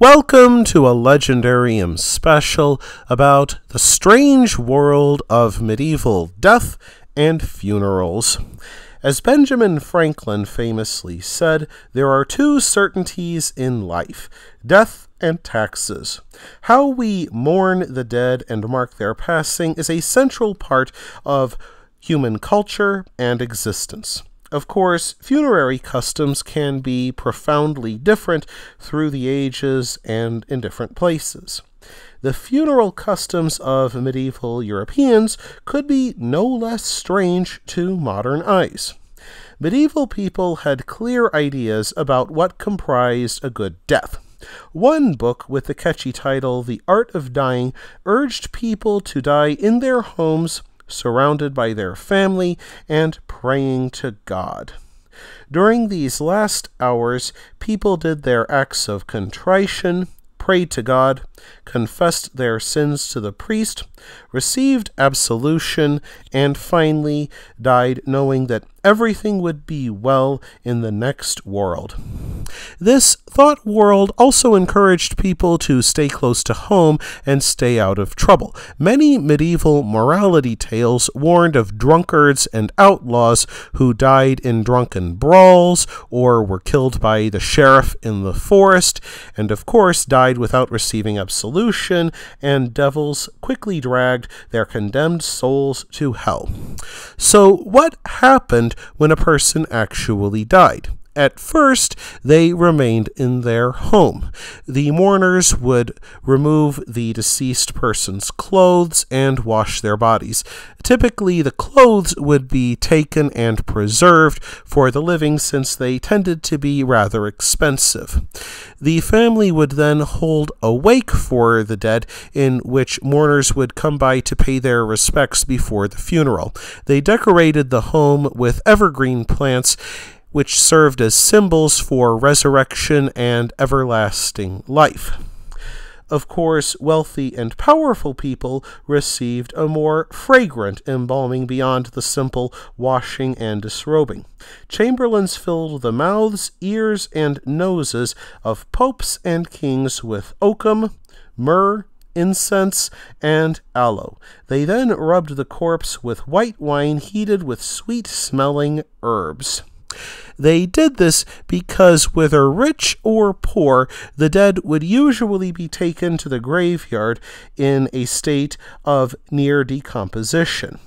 Welcome to a Legendarium special about the strange world of medieval death and funerals. As Benjamin Franklin famously said, there are two certainties in life, death and taxes. How we mourn the dead and mark their passing is a central part of human culture and existence. Of course, funerary customs can be profoundly different through the ages and in different places. The funeral customs of medieval Europeans could be no less strange to modern eyes. Medieval people had clear ideas about what comprised a good death. One book with the catchy title, The Art of Dying, urged people to die in their homes, surrounded by their family, and praying to God. During these last hours, people did their acts of contrition, prayed to God, confessed their sins to the priest, received absolution, and finally died knowing that everything would be well in the next world. This thought world also encouraged people to stay close to home and stay out of trouble. Many medieval morality tales warned of drunkards and outlaws who died in drunken brawls or were killed by the sheriff in the forest, and of course died without receiving absolution, and devils quickly dragged their condemned souls to hell. So what happened when a person actually died? At first, they remained in their home. The mourners would remove the deceased person's clothes and wash their bodies. Typically, the clothes would be taken and preserved for the living since they tended to be rather expensive. The family would then hold a wake for the dead, in which mourners would come by to pay their respects before the funeral. They decorated the home with evergreen plants, which served as symbols for resurrection and everlasting life. Of course, wealthy and powerful people received a more fragrant embalming beyond the simple washing and disrobing. Chamberlains filled the mouths, ears, and noses of popes and kings with oakum, myrrh, incense, and aloe. They then rubbed the corpse with white wine heated with sweet-smelling herbs. They did this because whether rich or poor, the dead would usually be taken to the graveyard in a state of near decomposition.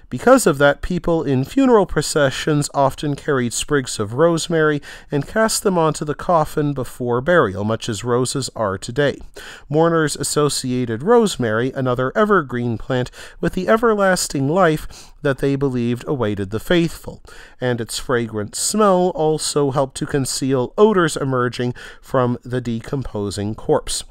Because of that, people in funeral processions often carried sprigs of rosemary and cast them onto the coffin before burial, much as roses are today. Mourners associated rosemary, another evergreen plant, with the everlasting life that they believed awaited the faithful, and its fragrant smell also helped to conceal odors emerging from the decomposing corpse.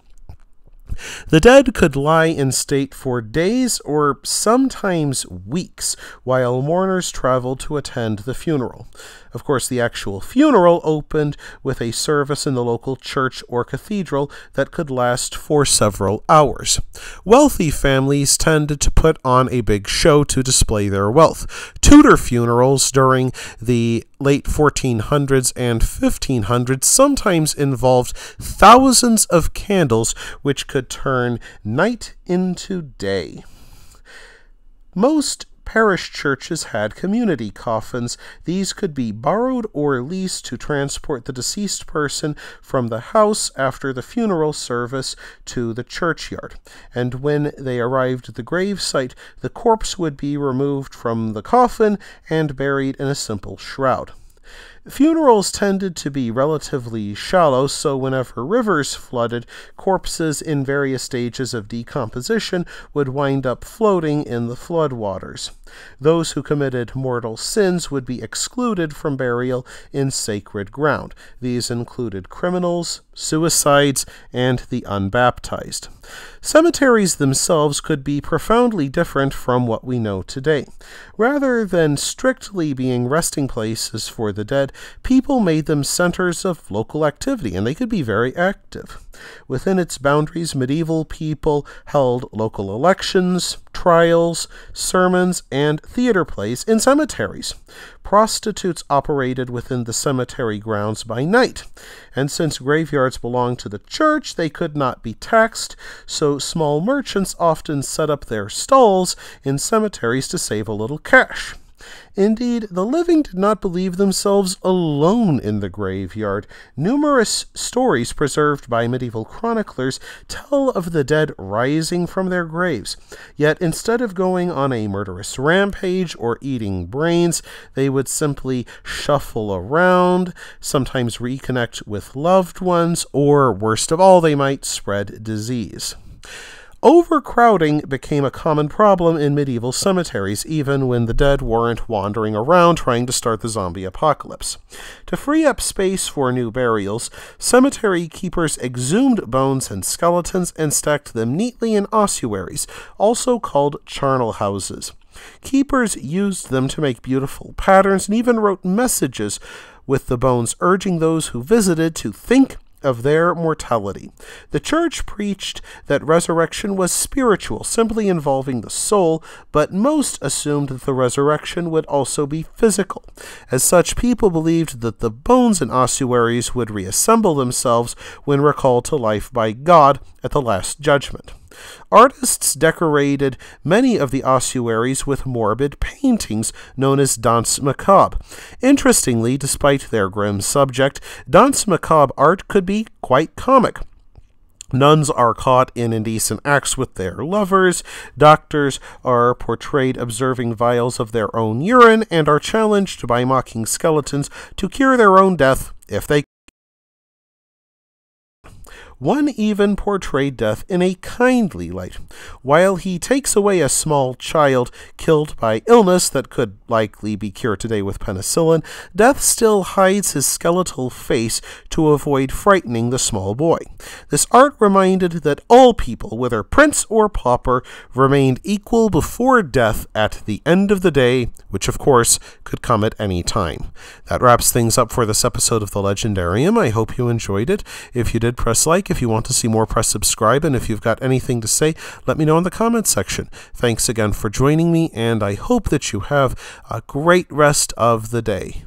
The dead could lie in state for days or sometimes weeks while mourners traveled to attend the funeral. Of course, the actual funeral opened with a service in the local church or cathedral that could last for several hours. Wealthy families tended to put on a big show to display their wealth. Tudor funerals during the late 1400s and 1500s sometimes involved thousands of candles which could turn night into day. Most parish churches had community coffins. These could be borrowed or leased to transport the deceased person from the house after the funeral service to the churchyard. And when they arrived at the gravesite, the corpse would be removed from the coffin and buried in a simple shroud. Funerals tended to be relatively shallow, so whenever rivers flooded, corpses in various stages of decomposition would wind up floating in the floodwaters. Those who committed mortal sins would be excluded from burial in sacred ground. These included criminals, suicides, and the unbaptized. Cemeteries themselves could be profoundly different from what we know today. Rather than strictly being resting places for the dead, dead, people made them centers of local activity, and they could be very active. Within its boundaries, medieval people held local elections, trials, sermons, and theater plays in cemeteries. Prostitutes operated within the cemetery grounds by night, and since graveyards belonged to the church, they could not be taxed, so small merchants often set up their stalls in cemeteries to save a little cash. Indeed, the living did not believe themselves alone in the graveyard. Numerous stories preserved by medieval chroniclers tell of the dead rising from their graves. Yet instead of going on a murderous rampage or eating brains, they would simply shuffle around, sometimes reconnect with loved ones, or worst of all, they might spread disease. Overcrowding became a common problem in medieval cemeteries, even when the dead weren't wandering around trying to start the zombie apocalypse. To free up space for new burials, cemetery keepers exhumed bones and skeletons and stacked them neatly in ossuaries, also called charnel houses. Keepers used them to make beautiful patterns and even wrote messages with the bones, urging those who visited to think of their mortality. The church preached that resurrection was spiritual, simply involving the soul, but most assumed that the resurrection would also be physical. As such, people believed that the bones in ossuaries would reassemble themselves when recalled to life by God at the Last Judgment. Artists decorated many of the ossuaries with morbid paintings known as Danse Macabre. Interestingly, despite their grim subject, Danse Macabre art could be quite comic. Nuns are caught in indecent acts with their lovers, doctors are portrayed observing vials of their own urine, and are challenged by mocking skeletons to cure their own death if they One even portrayed death in a kindly light. While he takes away a small child killed by illness that could likely be cured today with penicillin, Death still hides his skeletal face to avoid frightening the small boy. This art reminded that all people, whether prince or pauper, remained equal before death at the end of the day, which of course could come at any time. That wraps things up for this episode of The Legendarium. I hope you enjoyed it. If you did, press like. If you want to see more, press subscribe. And if you've got anything to say, let me know in the comments section. Thanks again for joining me, and I hope that you have a great rest of the day.